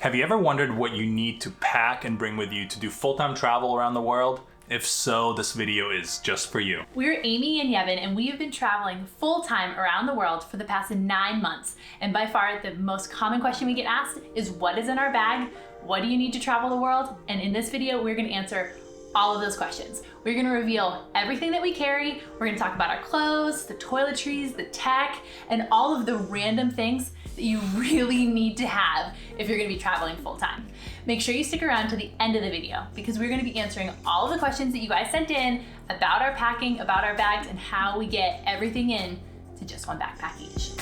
Have you ever wondered what you need to pack and bring with you to do full-time travel around the world? If so, this video is just for you. We're Amy and Yevhen, and we have been traveling full-time around the world for the past 9 months. And by far, the most common question we get asked is, what is in our bag? What do you need to travel the world? And in this video, we're gonna answer all of those questions. We're gonna reveal everything that we carry. We're gonna talk about our clothes, the toiletries, the tech, and all of the random things that you really need to have if you're gonna be traveling full time. Make sure you stick around to the end of the video because we're gonna be answering all of the questions that you guys sent in about our packing, about our bags, and how we get everything in to just one backpack each.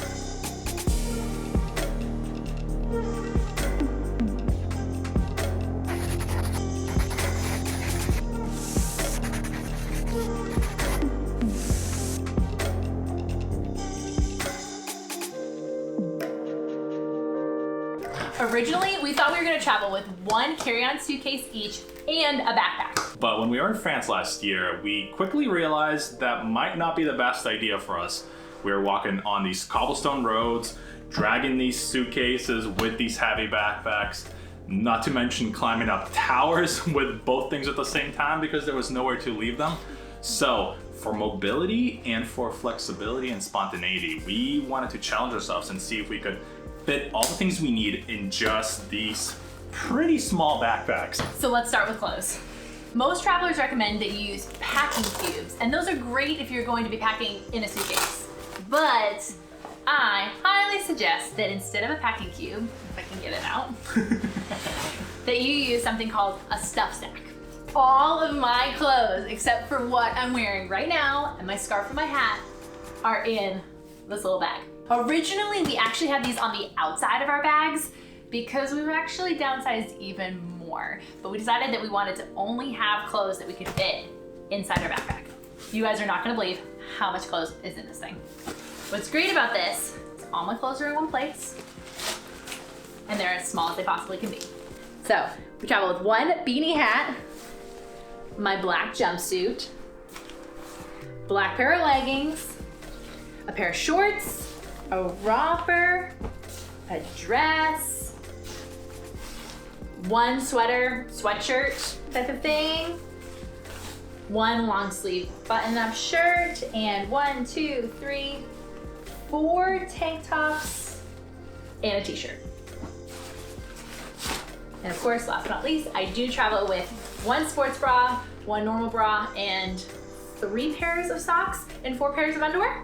Originally, we thought we were gonna travel with one carry-on suitcase each and a backpack. But when we were in France last year, we quickly realized that might not be the best idea for us. We were walking on these cobblestone roads, dragging these suitcases with these heavy backpacks, not to mention climbing up towers with both things at the same time because there was nowhere to leave them. So for mobility and for flexibility and spontaneity, we wanted to challenge ourselves and see if we could fit all the things we need in just these pretty small backpacks. So let's start with clothes. Most travelers recommend that you use packing cubes, and those are great if you're going to be packing in a suitcase. But I highly suggest that instead of a packing cube, if I can get it out, that you use something called a stuff sack. All of my clothes, except for what I'm wearing right now and my scarf and my hat, are in this little bag. Originally, we actually had these on the outside of our bags because we were actually downsized even more. But we decided that we wanted to only have clothes that we could fit inside our backpack. You guys are not gonna believe how much clothes is in this thing. What's great about this is all my clothes are in one place and they're as small as they possibly can be. So we travel with one beanie hat, my black jumpsuit, black pair of leggings, a pair of shorts, a romper, a dress, one sweater, sweatshirt type of thing, one long sleeve button-up shirt, and 1, 2, 3, 4 tank tops and a t-shirt. And of course, last but not least, I do travel with one sports bra, one normal bra, and 3 pairs of socks and 4 pairs of underwear.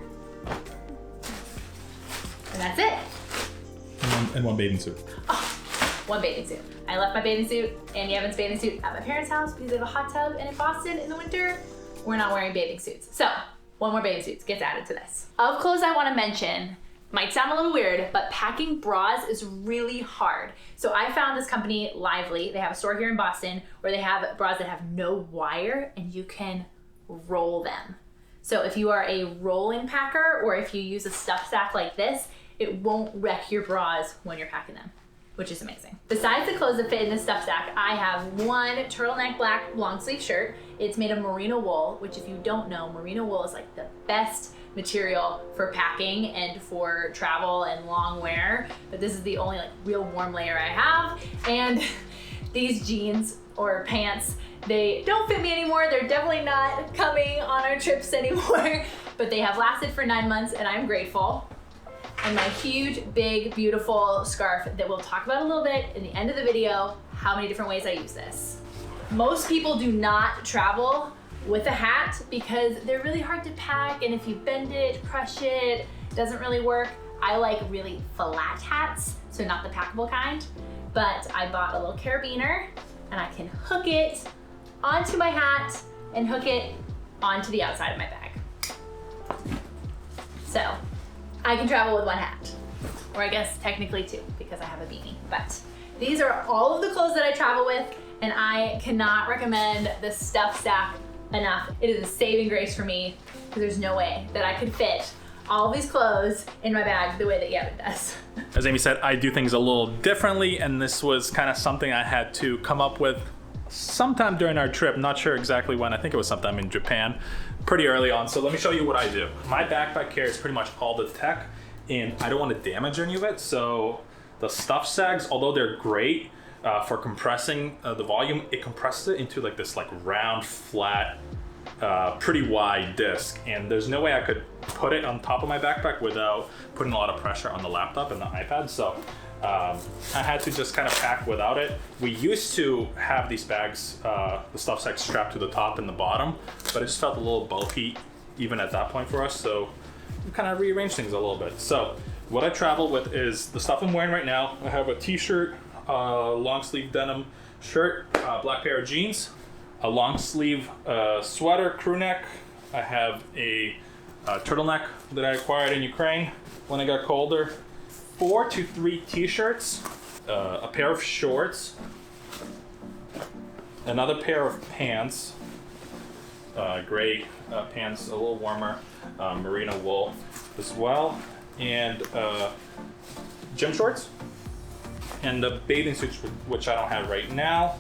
And that's it. And one bathing suit. Oh, one bathing suit. I left my bathing suit and Yevhen's bathing suit at my parents' house because they have a hot tub, and in Boston in the winter, we're not wearing bathing suits. So, one more bathing suit gets added to this. Of clothes I want to mention, might sound a little weird, but packing bras is really hard. So I found this company, Lively. They have a store here in Boston where they have bras that have no wire and you can roll them. So if you are a rolling packer or if you use a stuff sack like this, it won't wreck your bras when you're packing them, which is amazing. Besides the clothes that fit in this stuff sack, I have one turtleneck black long sleeve shirt. It's made of merino wool, which if you don't know, merino wool is like the best material for packing and for travel and long wear, but this is the only like real warm layer I have. And these jeans or pants, they don't fit me anymore. They're definitely not coming on our trips anymore, but they have lasted for 9 months and I'm grateful. And my huge, big, beautiful scarf that we'll talk about a little bit in the end of the video, how many different ways I use this. Most people do not travel with a hat because they're really hard to pack, and if you bend it, crush it, it doesn't really work. I like really flat hats, so not the packable kind, but I bought a little carabiner and I can hook it onto my hat and hook it onto the outside of my bag. So I can travel with one hat, or I guess technically 2 because I have a beanie. But these are all of the clothes that I travel with, and I cannot recommend the stuff sack enough. It is a saving grace for me because there's no way that I could fit all of these clothes in my bag the way that Yevhen does. As Amy said, I do things a little differently, and this was kind of something I had to come up with sometime during our trip. Not sure exactly when. I think it was sometime in Japan, pretty early on. So let me show you what I do. My backpack carries pretty much all the tech, and I don't want to damage any of it. So The stuff sags, although they're great for compressing the volume, it compresses it into like this like round, flat, pretty wide disc, and there's no way I could put it on top of my backpack without putting a lot of pressure on the laptop and the iPad. So I had to just kind of pack without it. We used to have these bags, the stuff sack strapped to the top and the bottom, but it just felt a little bulky even at that point for us. So we kind of rearranged things a little bit. So what I travel with is the stuff I'm wearing right now. I have a t-shirt, long sleeve denim shirt, black pair of jeans, a long sleeve sweater, crew neck. I have a turtleneck that I acquired in Ukraine when it got colder. 4 to 3 t-shirts, a pair of shorts, another pair of pants, gray pants, a little warmer, merino wool as well, and gym shorts, and the bathing suits, which I don't have right now,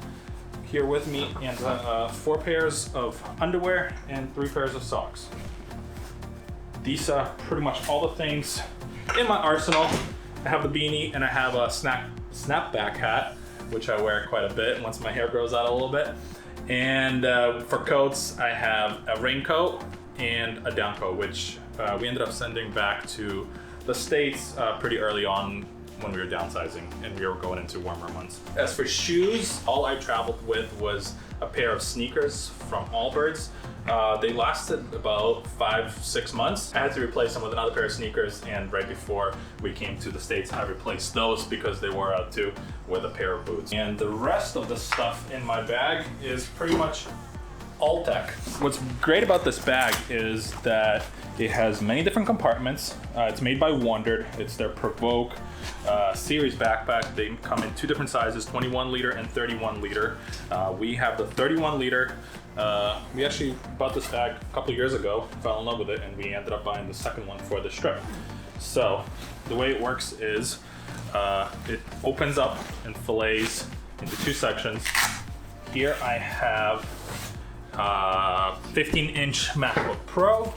here with me, and 4 pairs of underwear and 3 pairs of socks. These are pretty much all the things in my arsenal. I have the beanie and I have a snapback hat, which I wear quite a bit once my hair grows out a little bit. And for coats, I have a raincoat and a down coat, which we ended up sending back to the States pretty early on when we were downsizing and we were going into warmer months. As for shoes, all I traveled with was a pair of sneakers from Allbirds. They lasted about 5-6 months. I had to replace them with another pair of sneakers, and right before we came to the States, I replaced those because they wore out too, with a pair of boots. And the rest of the stuff in my bag is pretty much all tech. What's great about this bag is that it has many different compartments. It's made by Wondered. It's their Provoke series backpack. They come in 2 different sizes, 21 liter and 31 liter. We have the 31 liter. We actually bought this bag a couple years ago, fell in love with it, and we ended up buying the second one for this trip. So the way it works is it opens up and fillets into 2 sections. Here I have 15-inch MacBook Pro.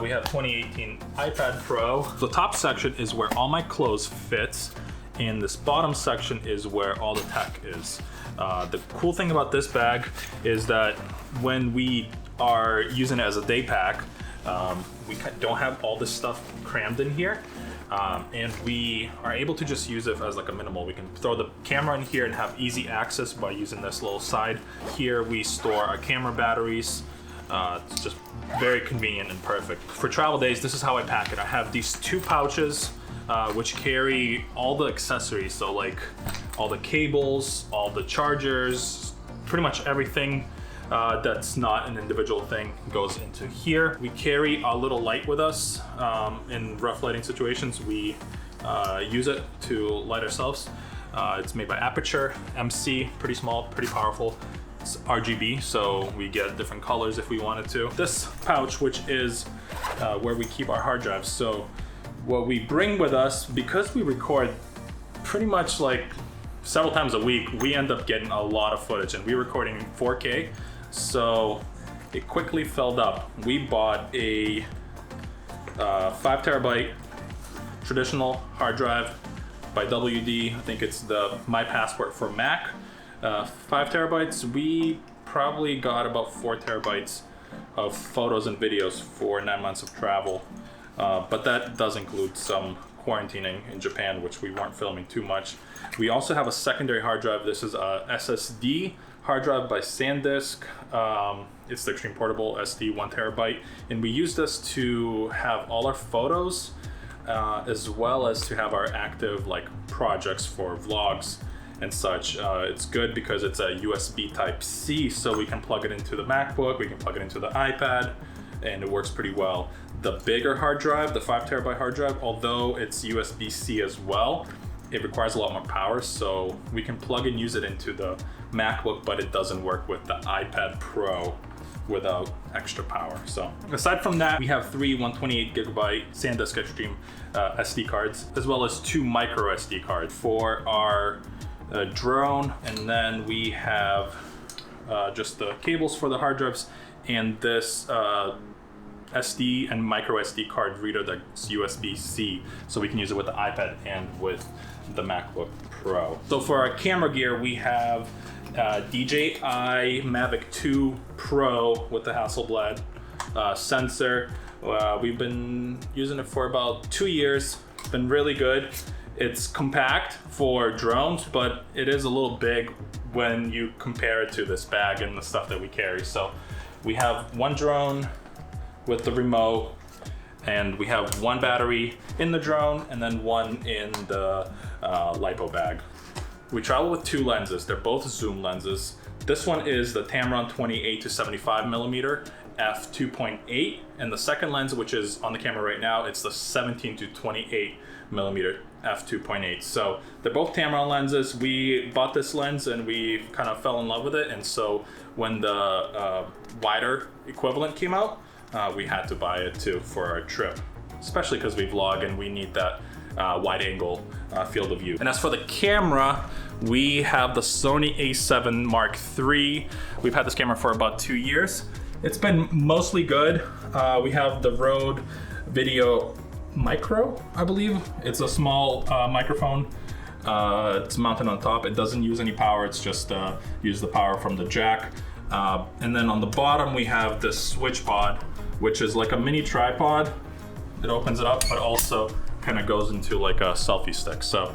We have 2018 iPad Pro. The top section is where all my clothes fits, and this bottom section is where all the tech is. The cool thing about this bag is that when we are using it as a day pack, we don't have all this stuff crammed in here, and we are able to just use it as like a minimal. We can throw the camera in here and have easy access by using this little side. Here we store our camera batteries. It's just very convenient and perfect. For travel days, this is how I pack it. I have these 2 pouches which carry all the accessories, so like all the cables, all the chargers, pretty much everything that's not an individual thing goes into here. We carry a little light with us. In rough lighting situations, we use it to light ourselves. It's made by Aperture MC, pretty small, pretty powerful. It's RGB, so we get different colors if we wanted to. This pouch, which is where we keep our hard drives. So what we bring with us, because we record pretty much like several times a week, we end up getting a lot of footage, and we're recording in 4K, so it quickly filled up. We bought a 5 terabyte traditional hard drive by WD. I think it's the My Passport for Mac. 5 terabytes. We probably got about 4 terabytes of photos and videos for 9 months of travel. But that does include some quarantining in Japan, which we weren't filming too much. We also have a secondary hard drive. This is a SSD hard drive by SanDisk. It's the Extreme Portable SD 1 terabyte. And we use this to have all our photos, as well as to have our active like projects for vlogs and such. It's good because it's a USB Type-C, so we can plug it into the MacBook, we can plug it into the iPad, and it works pretty well. The bigger hard drive, the 5 terabyte hard drive, although it's USB-C as well, it requires a lot more power, so we can plug and use it into the MacBook, but it doesn't work with the iPad Pro without extra power. So aside from that, we have 3 128 gigabyte SanDisk Extreme SD cards, as well as 2 micro SD cards for our drone, and then we have just the cables for the hard drives, and this SD and micro SD card reader that's USB-C, so we can use it with the iPad and with the MacBook Pro. So for our camera gear, we have DJI Mavic 2 Pro with the Hasselblad sensor. We've been using it for about 2 years. It's been really good. It's compact for drones, but it is a little big when you compare it to this bag and the stuff that we carry. So we have one drone with the remote, and we have one battery in the drone and then one in the LiPo bag. We travel with 2 lenses. They're both zoom lenses. This one is the Tamron 28 to 75 millimeter f2.8, and the second lens, which is on the camera right now, it's the 17 to 28 millimeter f2.8. So they're both Tamron lenses. We bought this lens and we kind of fell in love with it, and so when the wider equivalent came out, we had to buy it too for our trip, especially because we vlog and we need that wide angle field of view. And as for the camera, we have the Sony a7 Mark III. We've had this camera for about 2 years. It's been mostly good. We have the Rode Video Micro, I believe. It's a small microphone. It's mounted on top. It doesn't use any power. It's just use the power from the jack. And then on the bottom, we have this switch pod, which is like a mini tripod. It opens it up, but also kind of goes into like a selfie stick. So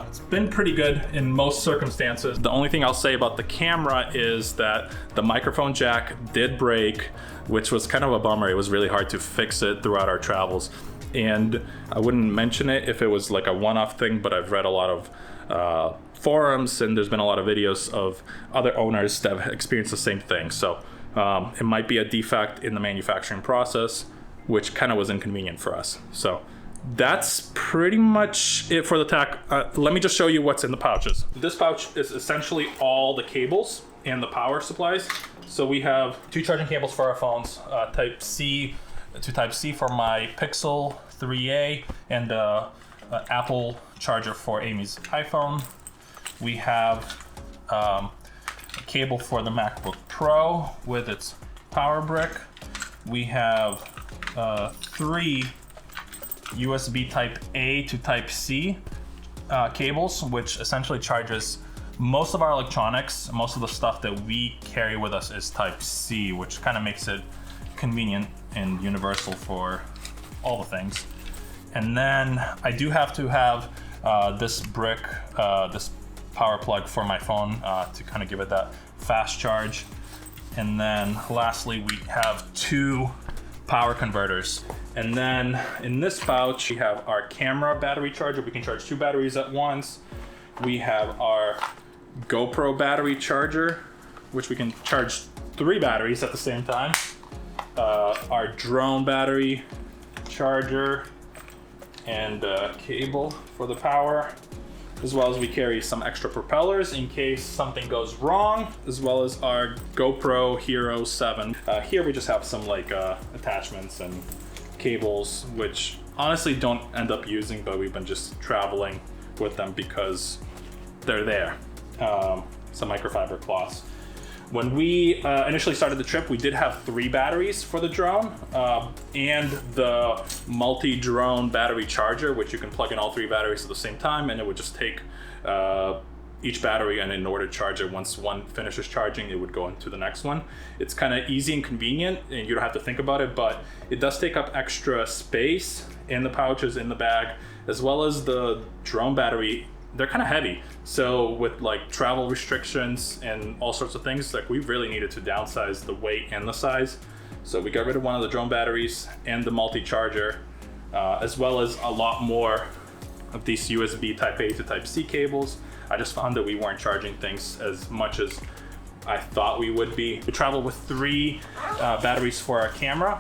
it's been pretty good in most circumstances. The only thing I'll say about the camera is that the microphone jack did break, which was kind of a bummer. It was really hard to fix it throughout our travels. And I wouldn't mention it if it was like a one-off thing, but I've read a lot of forums, and there's been a lot of videos of other owners that have experienced the same thing. So it might be a defect in the manufacturing process, which kind of was inconvenient for us. So that's pretty much it for the tech. Let me just show you what's in the pouches. This pouch is essentially all the cables and the power supplies. So we have 2 charging cables for our phones, Type-C to Type-C for my Pixel 3a, and Apple charger for Amy's iPhone. We have a cable for the MacBook Pro with its power brick. We have 3 USB Type-A to Type-C cables, which essentially charges most of our electronics. Most of the stuff that we carry with us is Type-C, which kind of makes it convenient and universal for all the things. And then I do have to have this brick, this power plug for my phone to kind of give it that fast charge. And then lastly, we have 2 power converters. And then in this pouch, we have our camera battery charger. We can charge 2 batteries at once. We have our GoPro battery charger, which we can charge 3 batteries at the same time. Our drone battery charger and cable for the power, as well as we carry some extra propellers in case something goes wrong, as well as our GoPro Hero 7. Here we just have some like attachments and cables, which honestly don't end up using, but we've been just traveling with them because they're there. Some microfiber cloths. When we initially started the trip, we did have 3 batteries for the drone and the multi-drone battery charger, which you can plug in all 3 batteries at the same time, and it would just take each battery, and in order to charge it, once one finishes charging, it would go into the next one. It's kind of easy and convenient, and you don't have to think about it, but it does take up extra space in the pouches, in the bag, as well as the drone battery. They're kind of heavy, so with like travel restrictions and all sorts of things, like we really needed to downsize the weight and the size. So we got rid of one of the drone batteries and the multi-charger, as well as a lot more of these USB Type-A to Type-C cables. I just found that we weren't charging things as much as I thought we would be. We traveled with 3 batteries for our camera,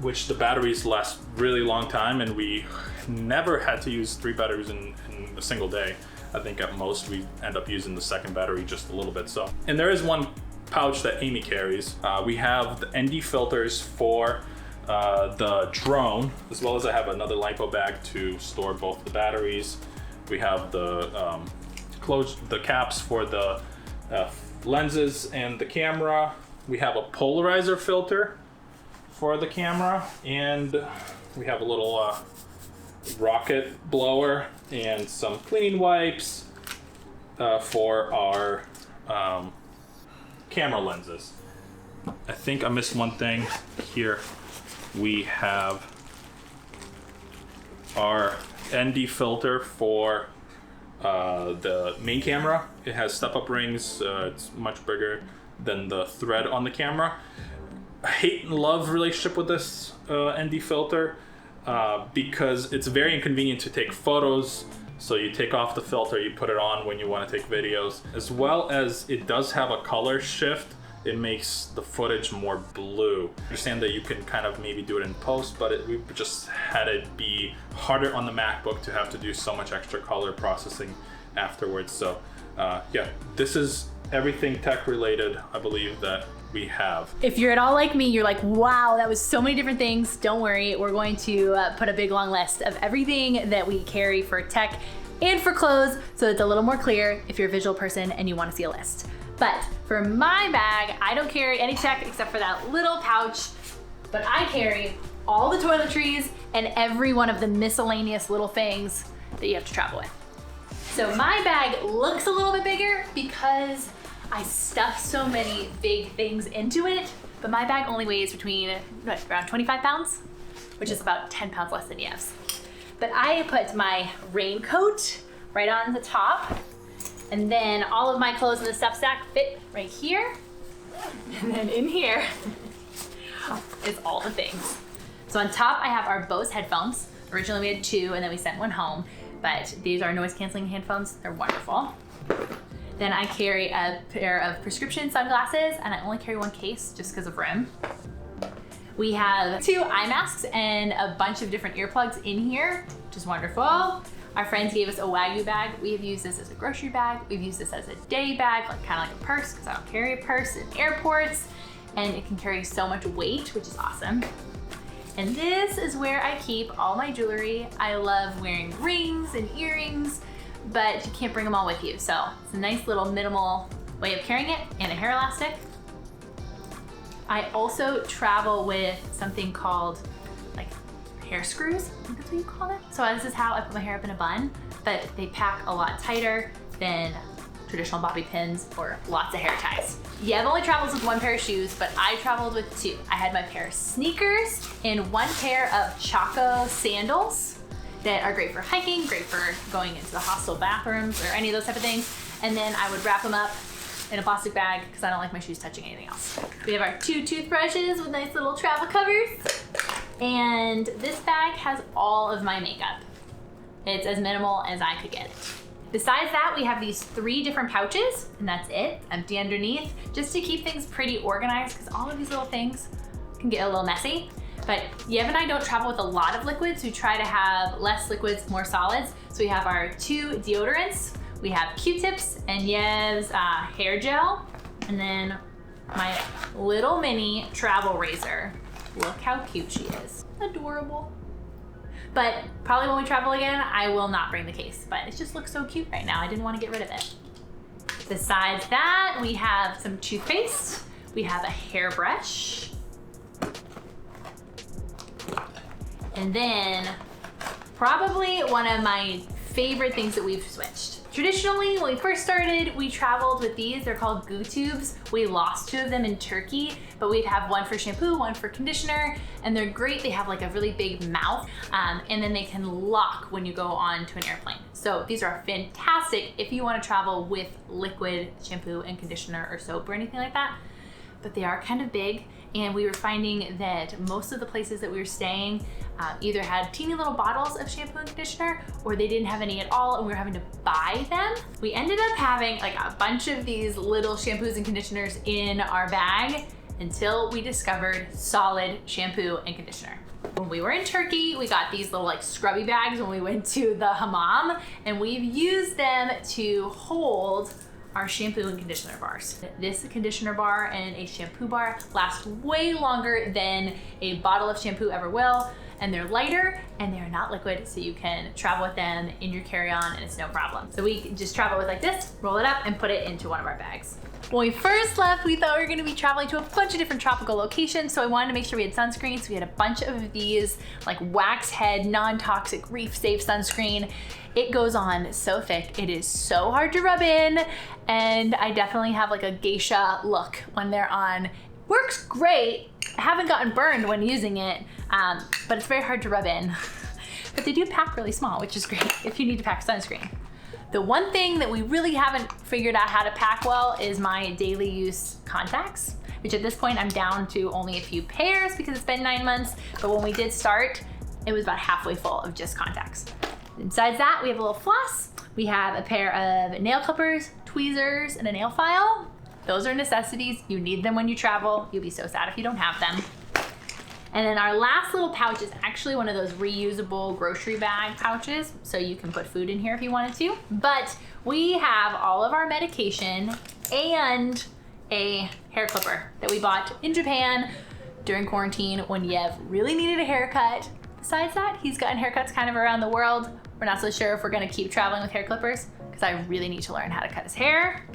which the batteries last really long time, and we never had to use 3 batteries in a single day. I think at most we end up using the second battery just a little bit. So, and there is one pouch that Amy carries. We have the ND filters for the drone, as well as I have another LiPo bag to store both the batteries. We have the the caps for the lenses and the camera. We have a polarizer filter for the camera, and we have a little rocket blower and some cleaning wipes for our camera lenses. I think I missed one thing here. We have our ND filter for the main camera. It has step-up rings. It's much bigger than the thread on the camera. I hate and love relationship with this ND filter because it's very inconvenient to take photos. So you take off the filter, you put it on when you want to take videos. As well as it does have a color shift. It makes the footage more blue. I understand that you can kind of maybe do it in post, but we just had it be harder on the MacBook to have to do so much extra color processing afterwards. So yeah, this is everything tech related, I believe, that we have. If you're at all like me, you're like, wow, that was so many different things. Don't worry, we're going to put a big long list of everything that we carry for tech and for clothes, so it's a little more clear if you're a visual person and you want to see a list. But for my bag, I don't carry any tech except for that little pouch, but I carry all the toiletries and every one of the miscellaneous little things that you have to travel with. So my bag looks a little bit bigger because I stuff so many big things into it, but my bag only weighs between around 25 pounds, which is about 10 pounds less than Yev's. But I put my raincoat right on the top, and then all of my clothes in the stuff sack fit right here. And then in here is all the things. So on top, I have our Bose headphones. Originally we had 2 and then we sent one home, but these are noise canceling headphones. They're wonderful. Then I carry a pair of prescription sunglasses, and I only carry one case just because of room. We have 2 eye masks and a bunch of different earplugs in here, which is wonderful. Our friends gave us a Wagyu bag. We have used this as a grocery bag. We've used this as a day bag, like kind of like a purse, because I don't carry a purse in airports, and it can carry so much weight, which is awesome. And this is where I keep all my jewelry. I love wearing rings and earrings, but you can't bring them all with you. So it's a nice little minimal way of carrying it, and a hair elastic. I also travel with something called like hair screws, I think that's what you call it. So this is how I put my hair up in a bun, but they pack a lot tighter than traditional bobby pins or lots of hair ties. Yev only travels with 1 pair of shoes, but I traveled with 2. I had my pair of sneakers and 1 pair of Chaco sandals that are great for hiking, great for going into the hostel bathrooms or any of those type of things. And then I would wrap them up in a plastic bag because I don't like my shoes touching anything else. We have our 2 toothbrushes with nice little travel covers. And this bag has all of my makeup. It's as minimal as I could get it. Besides that, we have these 3 different pouches, and that's it, empty underneath, just to keep things pretty organized, because all of these little things can get a little messy. But Yev and I don't travel with a lot of liquids. We try to have less liquids, more solids. So we have our 2 deodorants. We have Q-tips and Yev's hair gel. And then my little mini travel razor. Look how cute she is. Adorable. But probably when we travel again, I will not bring the case. But it just looks so cute right now. I didn't want to get rid of it. Besides that, we have some toothpaste. We have a hairbrush. And then probably one of my favorite things that we've switched. Traditionally, when we first started, we traveled with these. They're called goo tubes. We lost 2 of them in Turkey, but we'd have 1 for shampoo, 1 for conditioner, and they're great. They have like a really big mouth, and then they can lock when you go onto an airplane. So these are fantastic if you want to travel with liquid shampoo and conditioner or soap or anything like that, but they are kind of big. And we were finding that most of the places that we were staying either had teeny little bottles of shampoo and conditioner, or they didn't have any at all, and we were having to buy them. We ended up having like a bunch of these little shampoos and conditioners in our bag until we discovered solid shampoo and conditioner. When we were in Turkey, we got these little like scrubby bags when we went to the hammam, and we've used them to hold our shampoo and conditioner bars. This conditioner bar and a shampoo bar last way longer than a bottle of shampoo ever will. and they're lighter and they're not liquid, so you can travel with them in your carry-on and it's no problem. So we just travel with like this, roll it up and put it into one of our bags. When we first left, we thought we were gonna be traveling to a bunch of different tropical locations, so I wanted to make sure we had sunscreen. So we had a bunch of these like wax head, non-toxic, reef-safe sunscreen. It goes on so thick, it is so hard to rub in, and I definitely have like a geisha look when they're on. Works great. I haven't gotten burned when using it, but it's very hard to rub in. But they do pack really small, which is great if you need to pack sunscreen. The one thing that we really haven't figured out how to pack well is my daily use contacts, which at this point I'm down to only a few pairs because it's been 9 months, but when we did start, it was about halfway full of just contacts. Besides that, we have a little floss. We have a pair of nail clippers, tweezers, and a nail file. Those are necessities. You need them when you travel. You'll be so sad if you don't have them. And then our last little pouch is actually one of those reusable grocery bag pouches, so you can put food in here if you wanted to. But we have all of our medication and a hair clipper that we bought in Japan during quarantine when Yev really needed a haircut. Besides that, he's gotten haircuts kind of around the world. We're not so sure if we're gonna keep traveling with hair clippers because I really need to learn how to cut his hair.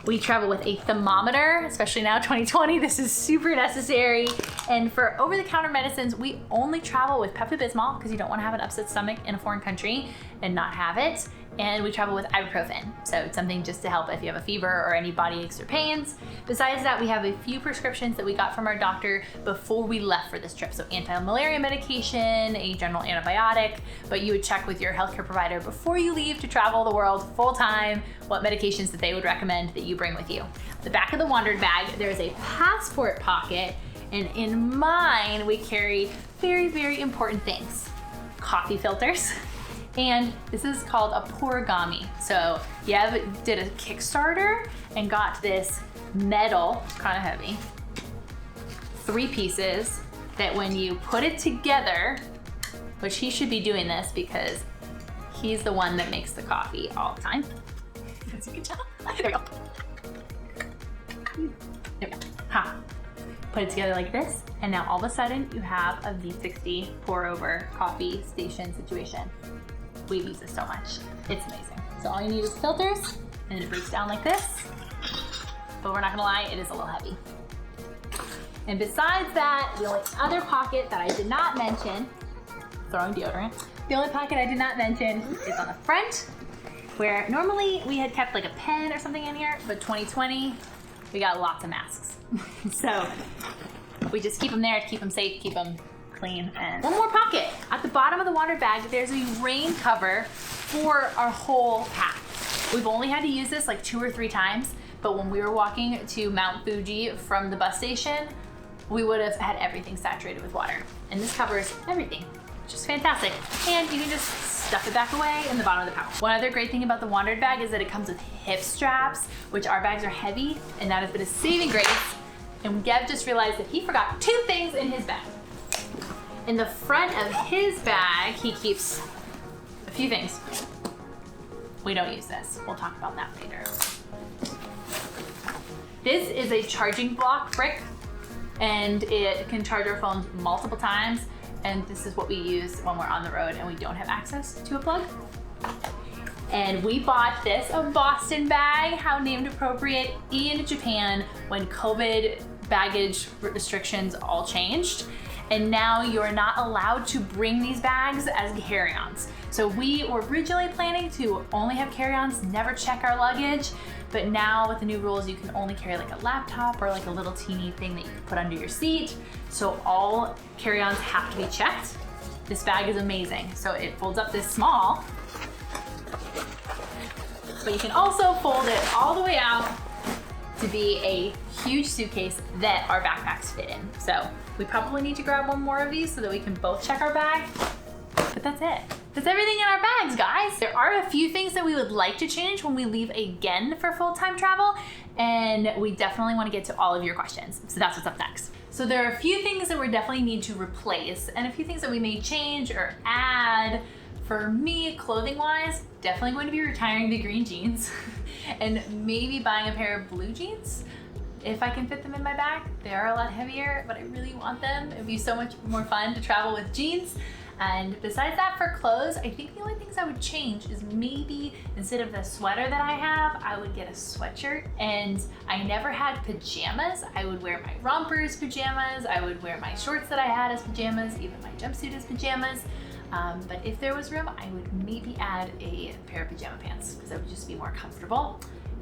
We travel with a thermometer, especially now 2020, this is super necessary. And for over-the-counter medicines, we only travel with Pepto-Bismol because you don't want to have an upset stomach in a foreign country and not have it. And we travel with ibuprofen, so it's something just to help if you have a fever or any body aches or pains. Besides that, we have a few prescriptions that we got from our doctor before we left for this trip. So anti-malaria medication, a general antibiotic, but you would check with your healthcare provider before you leave to travel the world full time, what medications that they would recommend that you bring with you. The back of the Wandered bag, there's a passport pocket, and in mine, we carry very, very important things. Coffee filters. And this is called a porigami. So Yev did a Kickstarter and got this metal, it's kind of heavy, 3 pieces that when you put it together, which he should be doing this because he's the one that makes the coffee all the time. As you can tell. There we go. There we go. Ha. Put it together like this, and now all of a sudden you have a V60 pour over coffee station situation. We use this so much. It's amazing. So all you need is filters, and it breaks down like this. But we're not gonna lie, it is a little heavy. And besides that, the only other pocket that I did not mention, throwing deodorant, the only pocket I did not mention is on the front, where normally we had kept like a pen or something in here, but 2020, we got lots of masks. So we just keep them there to keep them safe, keep them clean. And one more pocket. At the bottom of the Wandered bag, there's a rain cover for our whole pack. We've only had to use this like 2 or 3 times, but when we were walking to Mount Fuji from the bus station, we would have had everything saturated with water. And this covers everything, which is fantastic. And you can just stuff it back away in the bottom of the pouch. One other great thing about the Wandered bag is that it comes with hip straps, which our bags are heavy, and that has been a saving grace. And Yev just realized that he forgot 2 things in his bag. In the front of his bag, he keeps a few things. We don't use this. We'll talk about that later. This is a charging block brick, and it can charge our phones multiple times. And this is what we use when we're on the road and we don't have access to a plug. And we bought this, a Boston bag, how named appropriate, in Japan when COVID baggage restrictions all changed. And now you're not allowed to bring these bags as carry-ons. So we were originally planning to only have carry-ons, never check our luggage, but now with the new rules, you can only carry like a laptop or like a little teeny thing that you can put under your seat. So all carry-ons have to be checked. This bag is amazing. So it folds up this small, but you can also fold it all the way out to be a huge suitcase that our backpacks fit in. So we probably need to grab one more of these so that we can both check our bag, but that's it. That's everything in our bags, guys. There are a few things that we would like to change when we leave again for full-time travel, and we definitely want to get to all of your questions. So that's what's up next. So there are a few things that we definitely need to replace and a few things that we may change or add. For me, clothing-wise, definitely going to be retiring the green jeans and maybe buying a pair of blue jeans. if I can fit them in my bag. They are a lot heavier, but I really want them. It'd be so much more fun to travel with jeans. And besides that, for clothes, I think the only things I would change is maybe instead of the sweater that I have, I would get a sweatshirt. And I never had pajamas. I would wear my rompers pajamas. I would wear my shorts that I had as pajamas, even my jumpsuit as pajamas. But if there was room, I would maybe add a pair of pajama pants because that would just be more comfortable.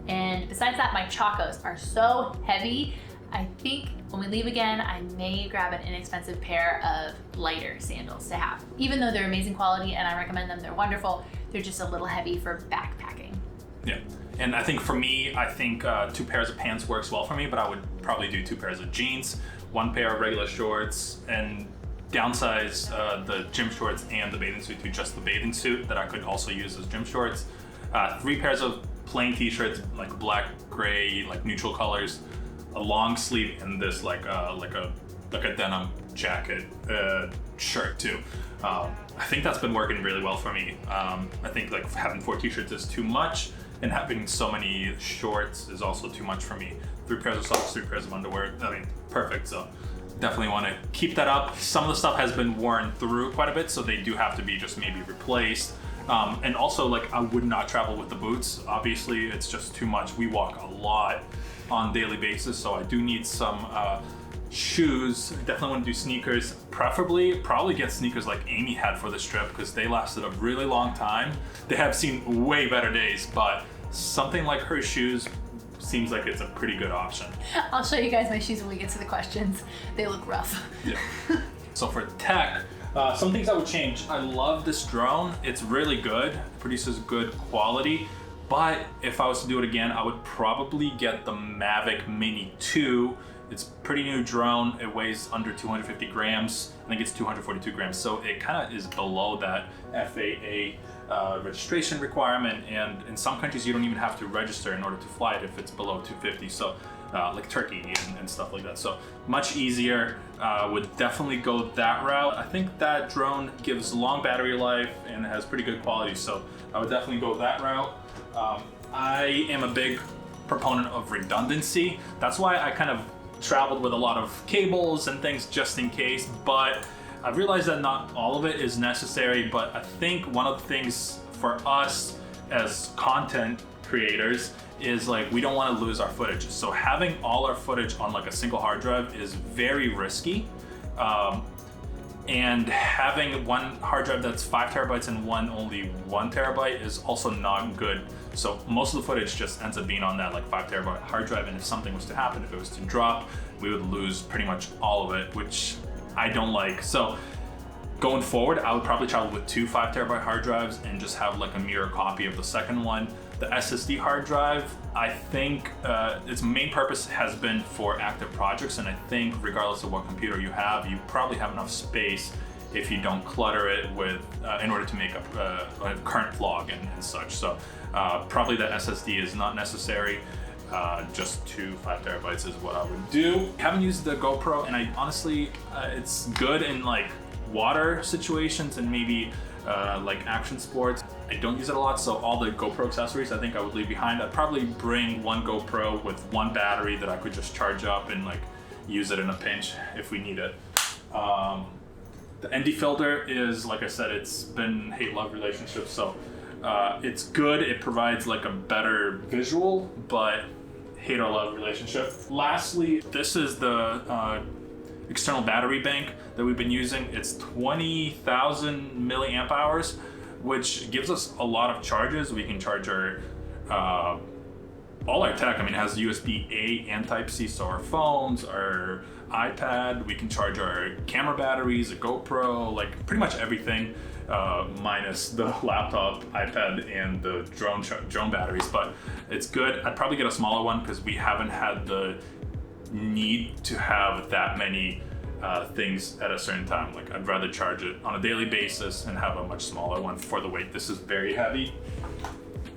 And besides that, my chacos are so heavy. I think when we leave again, I may grab an inexpensive pair of lighter sandals to have. Even though they're amazing quality and I recommend them, they're wonderful, they're just a little heavy for backpacking. Yeah, and I think for me, I think 2 pairs of pants works well for me, but I would probably do 2 pairs of jeans, 1 pair of regular shorts, and downsize the gym shorts and the bathing suit to just the bathing suit that I could also use as gym shorts. 3 pairs of plain t-shirts, like black, gray, like neutral colors, a long sleeve, and this like a denim jacket shirt too. I think that's been working really well for me. I think like having 4 t-shirts is too much, and having so many shorts is also too much for me. 3 pairs of socks, 3 pairs of underwear. I mean, perfect. So definitely want to keep that up. Some of the stuff has been worn through quite a bit, so they do have to be just maybe replaced. And also, like, I would not travel with the boots. Obviously, it's just too much. We walk a lot on a daily basis, so I do need some shoes. Definitely want to do sneakers. Preferably, probably get sneakers like Amy had for this trip because they lasted a really long time. They have seen way better days, but something like her shoes seems like it's a pretty good option. I'll show you guys my shoes when we get to the questions. They look rough. Yeah. So for tech, some things I would change. I love this drone. It's really good. It produces good quality. But if I was to do it again, I would probably get the Mavic Mini 2. It's a pretty new drone. It weighs under 250 grams. I think it's 242 grams. So it kind of is below that FAA registration requirement. And in some countries, you don't even have to register in order to fly it if it's below 250. So like Turkey and stuff like that. So much easier. Would definitely go that route. I think that drone gives long battery life and has pretty good quality. So I would definitely go that route. I am a big proponent of redundancy. That's why I kind of traveled with a lot of cables and things just in case, but I've realized that not all of it is necessary. But I think one of the things for us as content creators is like we don't want to lose our footage. So having all our footage on like a single hard drive is very risky. And having one hard drive that's 5 terabytes and one only 1 terabyte is also not good. So most of the footage just ends up being on that like 5 terabyte hard drive. And if something was to happen, if it was to drop, we would lose pretty much all of it, which I don't like. So going forward, I would probably travel with 2 5 terabyte hard drives and just have like a mirror copy of the second one. The SSD hard drive, I think its main purpose has been for active projects, and I think regardless of what computer you probably have enough space if you don't clutter it with in order to make a current vlog and such. So probably the SSD is not necessary. Just 2 5 terabytes is what I would do. I haven't used the GoPro, and I honestly, it's good in like water situations and maybe like action sports. I don't use it a lot, so all the GoPro accessories I think I would leave behind. I'd probably bring one GoPro with one battery that I could just charge up and like use it in a pinch if we need it. The ND filter is, like I said, it's been hate-love relationship, so it's good. It provides like a better visual, but hate or love relationship. Lastly, this is the external battery bank that we've been using. It's 20,000 milliamp hours, which gives us a lot of charges. We can charge our all our tech. I mean, it has USB-A and Type-C, so our phones, our iPad, we can charge our camera batteries, a GoPro, like pretty much everything, minus the laptop, iPad, and the drone batteries. But it's good. I'd probably get a smaller one because we haven't had the need to have that many things at a certain time. Like I'd rather charge it on a daily basis and have a much smaller one for the weight. This is very heavy.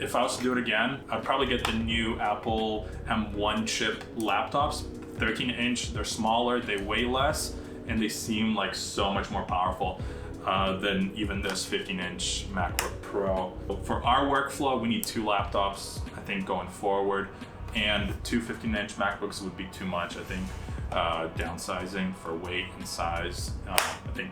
If I was to do it again, I'd probably get the new Apple M1 chip laptops, 13-inch. They're smaller, they weigh less, and they seem like so much more powerful than even this 15-inch MacBook Pro. For our workflow, we need 2 laptops, I think, going forward. and two 15-inch MacBooks would be too much. I think downsizing for weight and size, I think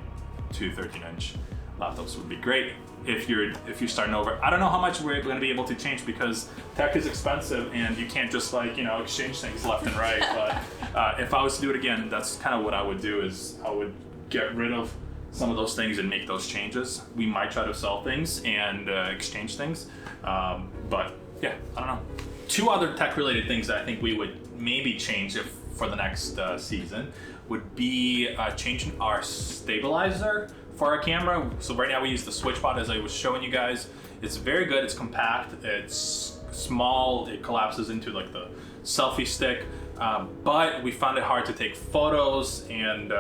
two 13-inch laptops would be great. If you're starting over, I don't know how much we're going to be able to change because tech is expensive and you can't just like, exchange things left and right. But if I was to do it again, that's kind of what I would do. Is I would get rid of some of those things and make those changes. We might try to sell things and exchange things, but yeah, I don't know. Two other tech-related things that I think we would maybe change if for the next season would be changing our stabilizer for our camera. So right now we use the SwitchPod as I was showing you guys. It's very good, it's compact, it's small, it collapses into like the selfie stick, but we found it hard to take photos and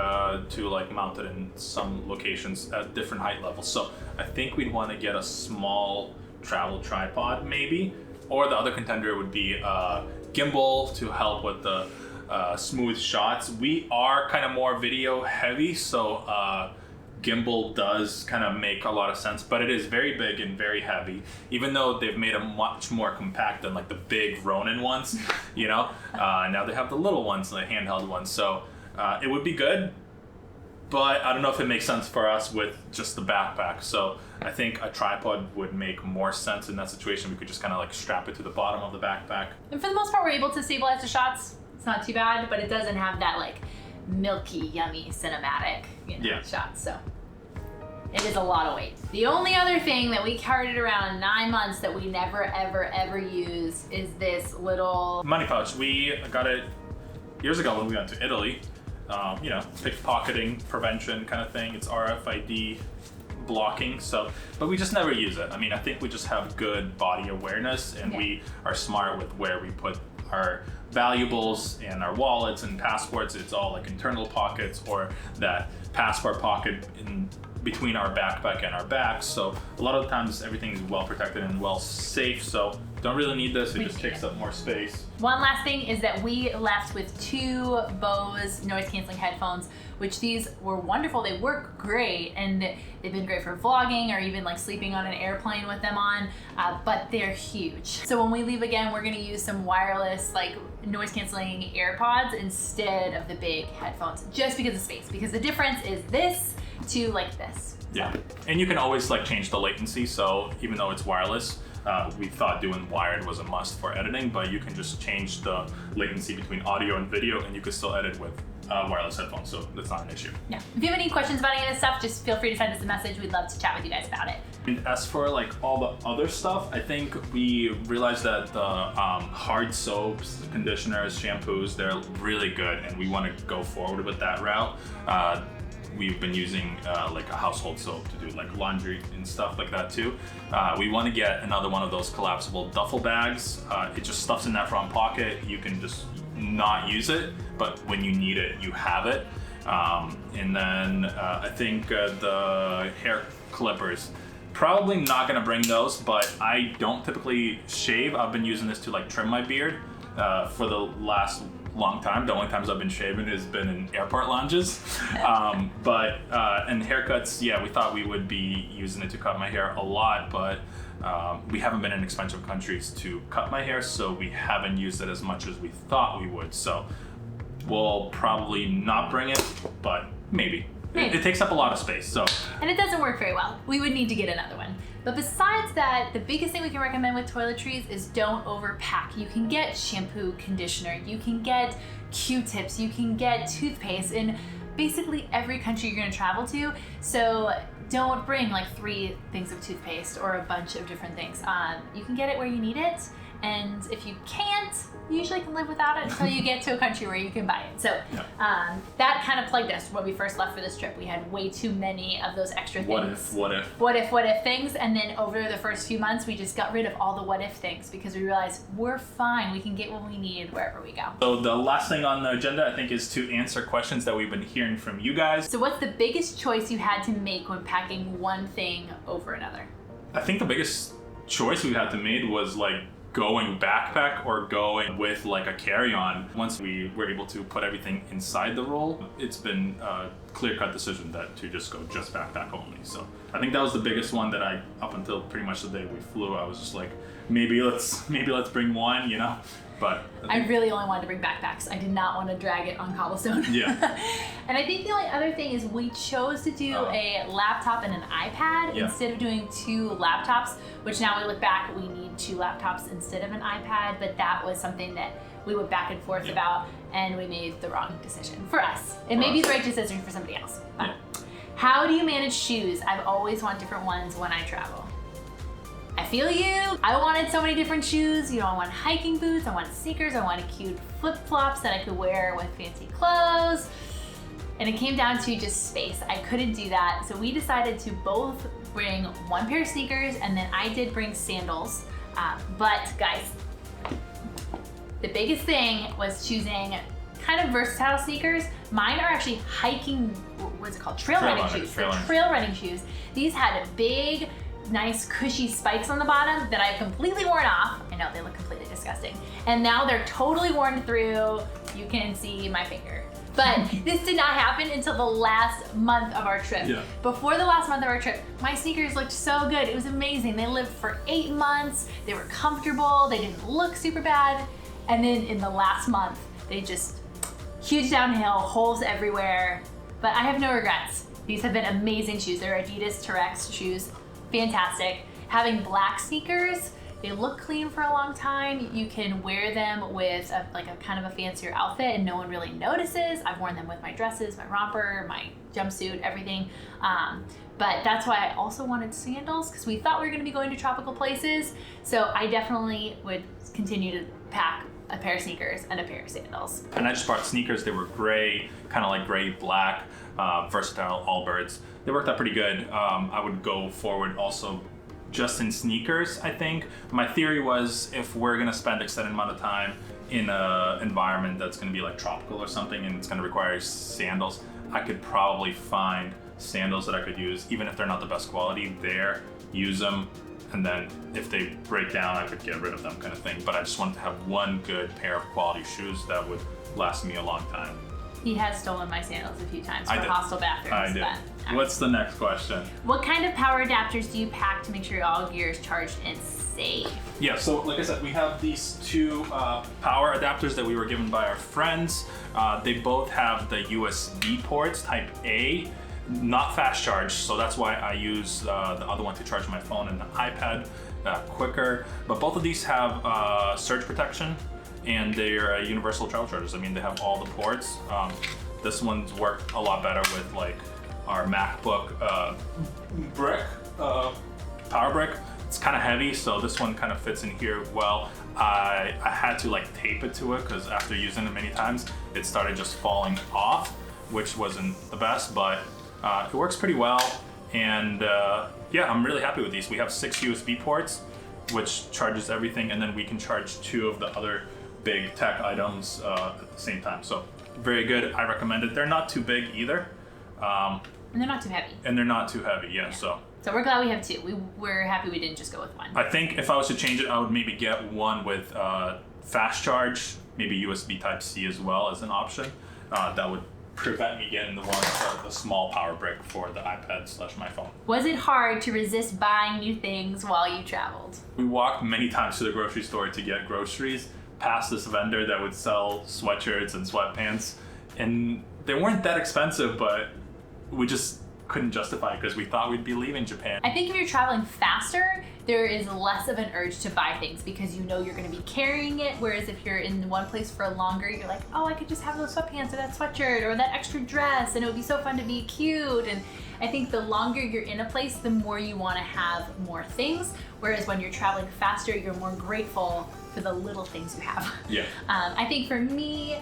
to like mount it in some locations at different height levels. So I think we'd want to get a small travel tripod maybe, or the other contender would be gimbal to help with the smooth shots. We are kind of more video heavy, so gimbal does kind of make a lot of sense, but it is very big and very heavy, even though they've made them much more compact than like the big Ronin ones, now they have the little ones, the handheld ones. So it would be good, but I don't know if it makes sense for us with just the backpack. So I think a tripod would make more sense in that situation. We could just kind of like strap it to the bottom of the backpack. And for the most part, we're able to stabilize the shots. It's not too bad, but it doesn't have that like milky, yummy cinematic shots. So it is a lot of weight. The only other thing that we carried around 9 months that we never, ever, ever use is this little money pouch. We got it years ago when we went to Italy. Pickpocketing prevention kind of thing. It's RFID blocking, but we just never use it. I mean, I think we just have good body awareness and we are smart with where we put our valuables and our wallets and passports. It's all like internal pockets or that passport pocket in between our backpack and our back. So a lot of the times everything is well protected and well safe. So don't really need this. It just takes up more space. One last thing is that we left with two Bose Noise Cancelling Headphones, which these were wonderful. They work great and they've been great for vlogging or even like sleeping on an airplane with them on, but they're huge. So when we leave again, we're gonna use some wireless like noise canceling earpods instead of the big headphones, just because of space, because the difference is this to like this. Yeah, and you can always like change the latency. So even though it's wireless, we thought doing wired was a must for editing, but you can just change the latency between audio and video and you can still edit with wireless headphones, so that's not an issue. Yeah. If you have any questions about any of this stuff, just feel free to send us a message. We'd love to chat with you guys about it. And as for like all the other stuff, I think we realized that the hard soaps, conditioners, shampoos, they're really good and we want to go forward with that route. We've been using like a household soap to do like laundry and stuff like that too. We want to get another one of those collapsible duffel bags. It just stuffs in that front pocket. You can just not use it, but when you need it, you have it. And then I think the hair clippers, probably not gonna bring those, but I don't typically shave. I've been using this to like trim my beard for the last long time. The only times I've been shaving has been in airport lounges. And haircuts, yeah, we thought we would be using it to cut my hair a lot, but we haven't been in expensive countries to cut my hair, so we haven't used it as much as we thought we would. So we'll probably not bring it, but maybe. It takes up a lot of space, so. And it doesn't work very well. We would need to get another one. But besides that, the biggest thing we can recommend with toiletries is don't overpack. You can get shampoo, conditioner, you can get Q-tips, you can get toothpaste in basically every country you're gonna travel to. So don't bring like 3 things of toothpaste or a bunch of different things. You can get it where you need it. And if you can't, you usually can live without it until you get to a country where you can buy it. So that kind of plagued us when we first left for this trip. We had way too many of those extra things. What if things. And then over the first few months, we just got rid of all the what if things because we realized we're fine. We can get what we need wherever we go. So the last thing on the agenda, I think, is to answer questions that we've been hearing from you guys. So what's the biggest choice you had to make when packing one thing over another? I think the biggest choice we had to make was like going backpack or going with like a carry-on. Once we were able to put everything inside the roll, it's been a clear-cut decision to just go just backpack only. So I think that was the biggest one that up until pretty much the day we flew, I was just like, maybe let's bring one, But I really only wanted to bring backpacks. I did not want to drag it on cobblestone. Yeah. And I think the only other thing is we chose to do a laptop and an iPad instead of doing 2 laptops, which now we look back, we need 2 laptops instead of an iPad, but that was something that we went back and forth about, and we made the wrong decision for us. It may be the right decision for somebody else. Yeah. How do you manage shoes? I've always wanted different ones when I travel. I feel you. I wanted so many different shoes. You know, I want hiking boots, I want sneakers, I wanted cute flip-flops that I could wear with fancy clothes. And it came down to just space. I couldn't do that. So we decided to both bring 1 pair of sneakers, and then I did bring sandals. But guys, the biggest thing was choosing kind of versatile sneakers. Mine are actually hiking, what's it called? Trail running shoes. Trail running shoes. These had big, nice cushy spikes on the bottom that I've completely worn off. I know they look completely disgusting. And now they're totally worn through. You can see my finger. But this did not happen until the last month of our trip. Yeah. Before the last month of our trip, my sneakers looked so good. It was amazing. They lived for 8 months. They were comfortable. They didn't look super bad. And then in the last month, they just huge downhill, holes everywhere. But I have no regrets. These have been amazing shoes. They're Adidas T-Rex shoes. Fantastic. Having black sneakers, they look clean for a long time. You can wear them with a kind of a fancier outfit and no one really notices. I've worn them with my dresses, my romper, my jumpsuit, everything. But that's why I also wanted sandals, because we thought we were going to be going to tropical places. So I definitely would continue to pack a pair of sneakers and a pair of sandals. And I just brought sneakers. They were gray, kind of like gray black, versatile Allbirds. They worked out pretty good. I would go forward also just in sneakers, I think. My theory was if we're gonna spend extended amount of time in an environment that's gonna be like tropical or something and it's gonna require sandals, I could probably find sandals that I could use, even if they're not the best quality there, use them, and then if they break down, I could get rid of them kind of thing. But I just wanted to have one good pair of quality shoes that would last me a long time. He has stolen my sandals a few times for hostel bathrooms. I did. What's the next question? What kind of power adapters do you pack to make sure all gear is charged and safe? Yeah, so like I said, we have these 2 power adapters that we were given by our friends. They both have the USB ports, type A, not fast charge, so that's why I use the other one to charge my phone and the iPad quicker. But both of these have surge protection, and they're universal travel chargers. I mean, they have all the ports. This one's worked a lot better with like our MacBook power brick. It's kind of heavy, so this one kind of fits in here well. I had to like tape it to it because after using it many times, it started just falling off, which wasn't the best, but it works pretty well. And yeah, I'm really happy with these. We have 6 USB ports, which charges everything, and then we can charge 2 of the other big tech items at the same time. So very good. I recommend it. They're not too big either. And they're not too heavy. And they're not too heavy, yeah. So we're glad we have 2. We're happy we didn't just go with 1. I think if I was to change it, I would maybe get one with fast charge, maybe USB Type-C as well as an option. That would prevent me getting the small power brick for the iPad/my phone. Was it hard to resist buying new things while you traveled? We walked many times to the grocery store to get groceries, past this vendor that would sell sweatshirts and sweatpants, and they weren't that expensive, but we just couldn't justify it because we thought we'd be leaving Japan. I think if you're traveling faster, there is less of an urge to buy things because you know you're going to be carrying it, whereas if you're in one place for longer, you're like, oh, I could just have those sweatpants or that sweatshirt or that extra dress, and it would be so fun to be cute. And I think the longer you're in a place, the more you want to have more things, whereas when you're traveling faster, you're more grateful for the little things you have. Yeah. I think for me,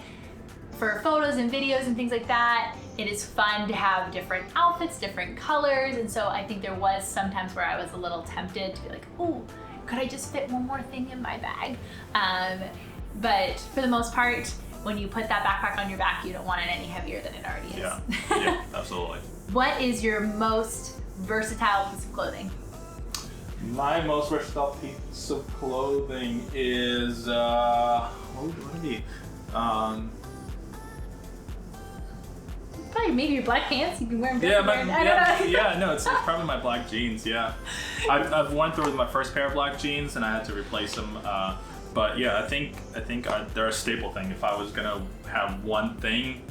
for photos and videos and things like that, it is fun to have different outfits, different colors, and so I think there was sometimes where I was a little tempted to be like, oh, could I just fit one more thing in my bag? But for the most part, when you put that backpack on your back, you don't want it any heavier than it already is. Yeah, absolutely. What is your most versatile piece of clothing? My most versatile piece of clothing is, what would it be? Probably maybe your black pants. You've been wearing. It's probably my black jeans. Yeah, I've worn through my first pair of black jeans, and I had to replace them But yeah, I think they're a staple thing. If I was gonna have one thing,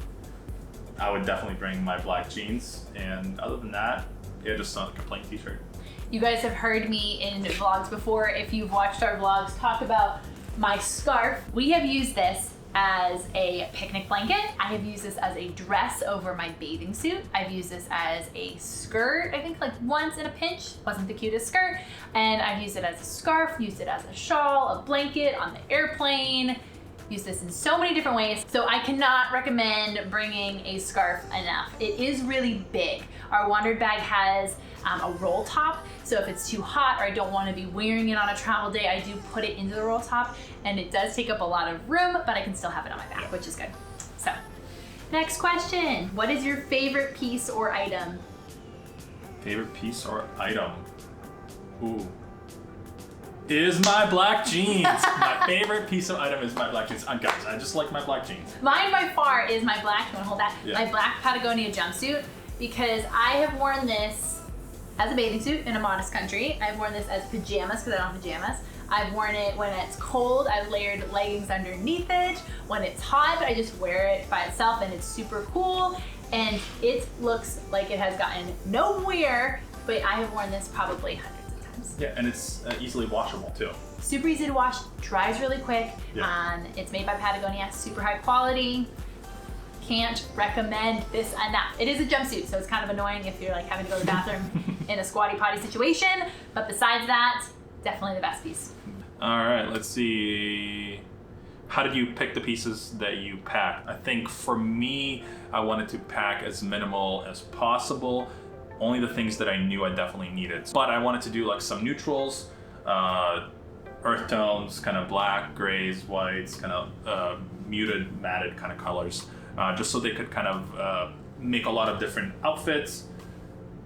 I would definitely bring my black jeans. And other than that, yeah, just like a plain t-shirt. You guys have heard me in vlogs before. If you've watched our vlogs, talk about my scarf. We have used this as a picnic blanket. I have used this as a dress over my bathing suit. I've used this as a skirt, I think like once in a pinch. Wasn't the cutest skirt. And I've used it as a scarf, used it as a shawl, a blanket on the airplane. Used this in so many different ways. So I cannot recommend bringing a scarf enough. It is really big. Our Wandered bag has a roll top. So if it's too hot or I don't want to be wearing it on a travel day, I do put it into the roll top, and it does take up a lot of room, but I can still have it on my back, which is good. So next question. What is your favorite piece or item? Favorite piece or item? Ooh. Is my black jeans. My favorite piece of item is my black jeans. Guys, I just like my black jeans. Mine by far is my black, you wanna hold that? Yeah. My black Patagonia jumpsuit, because I have worn this as a bathing suit in a modest country. I've worn this as pajamas because I don't have pajamas. I've worn it when it's cold. I've layered leggings underneath it. When it's hot, I just wear it by itself and it's super cool. And it looks like it has gotten no wear, but I have worn this probably hundreds of times. Yeah, and it's easily washable too. Super easy to wash, dries really quick. Yeah. It's made by Patagonia, super high quality. Can't recommend this enough. It is a jumpsuit, so it's kind of annoying if you're like having to go to the bathroom in a squatty potty situation. But besides that, definitely the best piece. All right, let's see. How did you pick the pieces that you packed? I think for me, I wanted to pack as minimal as possible. Only the things that I knew I definitely needed. But I wanted to do like some neutrals, earth tones, kind of black, grays, whites, kind of muted, matted kind of colors. Just so they could kind of make a lot of different outfits,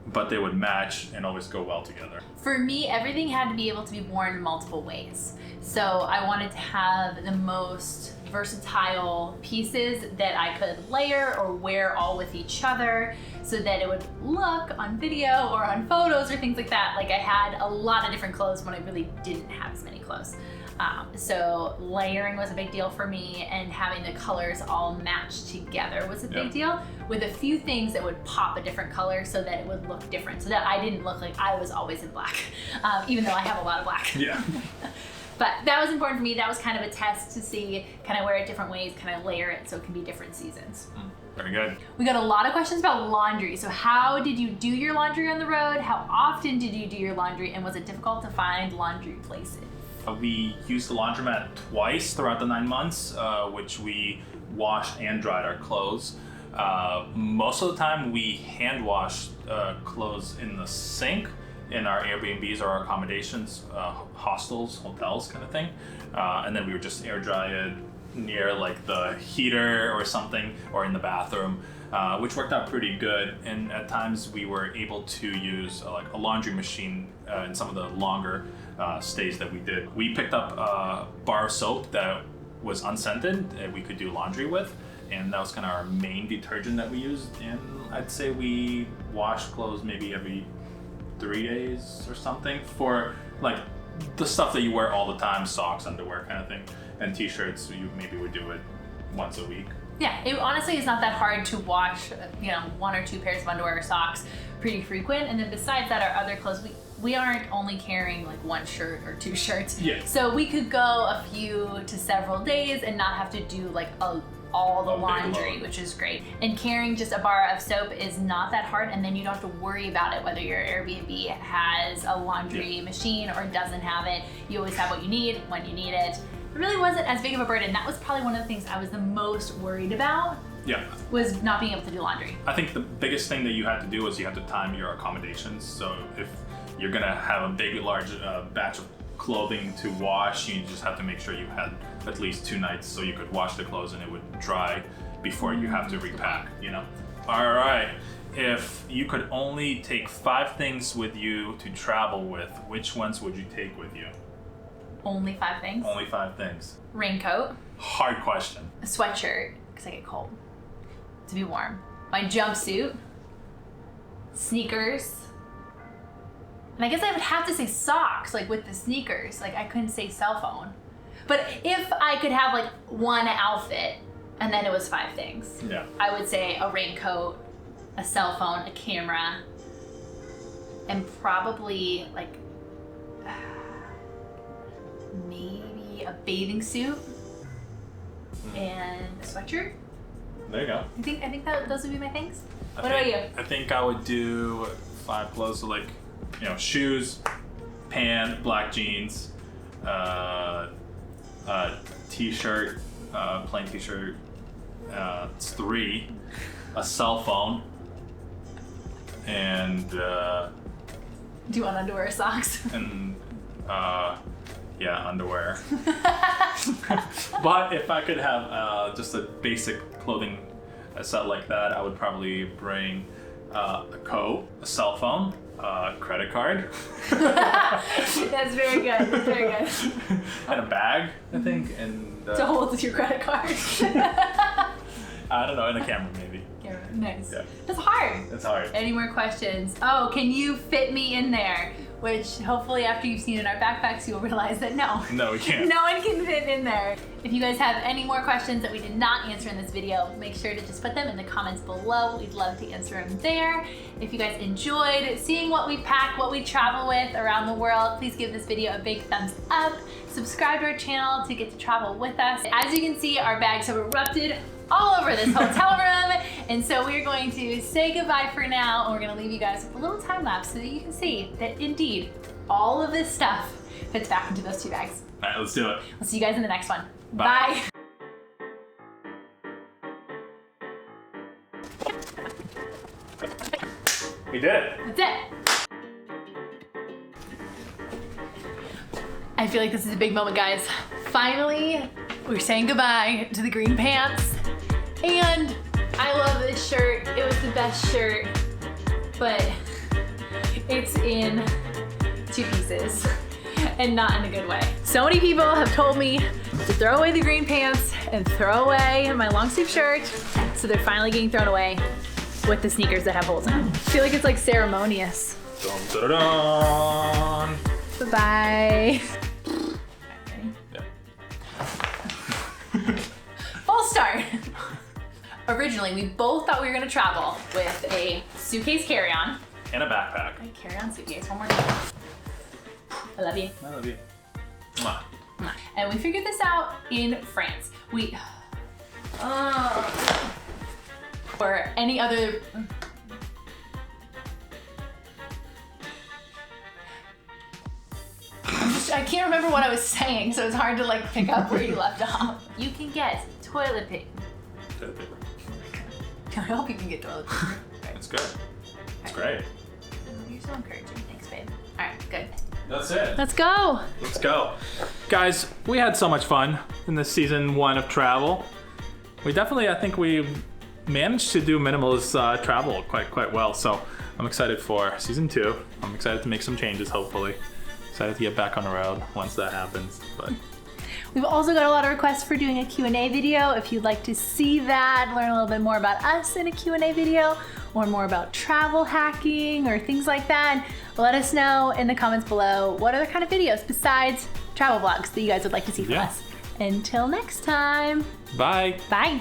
but they would match and always go well together. For me, everything had to be able to be worn multiple ways. So I wanted to have the most versatile pieces that I could layer or wear all with each other so that it would look on video or on photos or things like that. Like I had a lot of different clothes when I really didn't have as many clothes. So layering was a big deal for me, and having the colors all matched together was a big deal, with a few things that would pop a different color so that it would look different, so that I didn't look like I was always in black, even though I have a lot of black. Yeah. But that was important for me. That was kind of a test to see, can I wear it different ways? Can I layer it so it can be different seasons? Very good. We got a lot of questions about laundry. So how did you do your laundry on the road? How often did you do your laundry? And was it difficult to find laundry places? We used the laundromat twice throughout the 9 months, which we washed and dried our clothes. Most of the time we hand washed clothes in the sink in our Airbnbs or our accommodations, hostels, hotels kind of thing. And then we would just air dry it near like the heater or something, or in the bathroom, which worked out pretty good. And at times we were able to use like a laundry machine in some of the longer stays that we did. We picked up a bar of soap that was unscented that we could do laundry with, and that was kind of our main detergent that we used. And I'd say we washed clothes maybe every 3 days or something for like the stuff that you wear all the time, socks, underwear kind of thing, and t-shirts. You maybe would do it once a week. Yeah, it honestly is not that hard to wash, 1 or 2 pairs of underwear or socks pretty frequent. And then besides that, our other clothes, we aren't only carrying like 1 shirt or 2 shirts. Yeah. So we could go a few to several days and not have to do like all the laundry, which is great. And carrying just a bar of soap is not that hard, and then you don't have to worry about it whether your Airbnb has a laundry machine or doesn't have it. You always have what you need when you need it. It really wasn't as big of a burden. That was probably one of the things I was the most worried about. Yeah. Was not being able to do laundry. I think the biggest thing that you had to do was you had to time your accommodations. So if you're gonna have a big, large batch of clothing to wash, you just have to make sure you had at least 2 nights so you could wash the clothes and it would dry before you have to repack, All right, if you could only take 5 things with you to travel with, which ones would you take with you? Only 5 things? Only 5 things. Raincoat. Hard question. A sweatshirt, because I get cold, to be warm. My jumpsuit. Sneakers. And I guess I would have to say socks, like with the sneakers. Like I couldn't say cell phone. But if I could have like one outfit and then it was 5 things, Yeah. I would say a raincoat, a cell phone, a camera, and probably like maybe a bathing suit and a sweatshirt. There you go. I think that those would be my things. I What think, about you? I think I would do 5 clothes, so like, shoes, pants, black jeans, t-shirt, plain t-shirt. It's 3, a cell phone, and Do you want underwear or socks? underwear. But if I could have just a basic clothing set like that, I would probably bring a coat, a cell phone, a credit card. That's very good. That's very good. And a bag, I think, and To hold your credit card. I don't know, and a camera maybe. Camera. Nice. Yeah. That's hard. It's hard. Any more questions? Oh, can you fit me in there? Which hopefully after you've seen in our backpacks, you'll realize that no. No, we can't. No one can fit in there. If you guys have any more questions that we did not answer in this video, make sure to just put them in the comments below. We'd love to answer them there. If you guys enjoyed seeing what we pack, what we travel with around the world, please give this video a big thumbs up. Subscribe to our channel to get to travel with us. As you can see, our bags have erupted all over this hotel room. And so we're going to say goodbye for now. And we're gonna leave you guys with a little time lapse so that you can see that indeed, all of this stuff fits back into those 2 bags. All right, let's do it. We'll see you guys in the next one. Bye. We did it. That's it. I feel like this is a big moment, guys. Finally, we're saying goodbye to the green pants. And I love this shirt. It was the best shirt, but it's in 2 pieces and not in a good way. So many people have told me to throw away the green pants and throw away my long sleeve shirt. So they're finally getting thrown away with the sneakers that have holes in them. I feel like it's like ceremonious. Dun, dun, dun, dun. Bye-bye. Yeah. Full start. Originally, we both thought we were gonna travel with a suitcase carry-on. And a backpack. A carry-on suitcase, one more time. I love you. I love you. Mwah. And we figured this out in France. Or any other. I can't remember what I was saying, so it's hard to like pick up where you left off. You can get toilet paper. Toilet paper. I hope you can get toilet paper. It's good. It's great. You're so encouraging. Thanks, babe. All right, good. That's it. Let's go. Let's go. Guys, we had so much fun in this season 1 of travel. We definitely, I think we managed to do minimalist travel quite well. So I'm excited for season 2. I'm excited to make some changes, hopefully. Excited to get back on the road once that happens. But We've also got a lot of requests for doing a Q&A video. If you'd like to see that, learn a little bit more about us in a Q&A video, or more about travel hacking or things like that, let us know in the comments below what other kind of videos besides travel vlogs that you guys would like to see from us. Until next time. bye. Bye.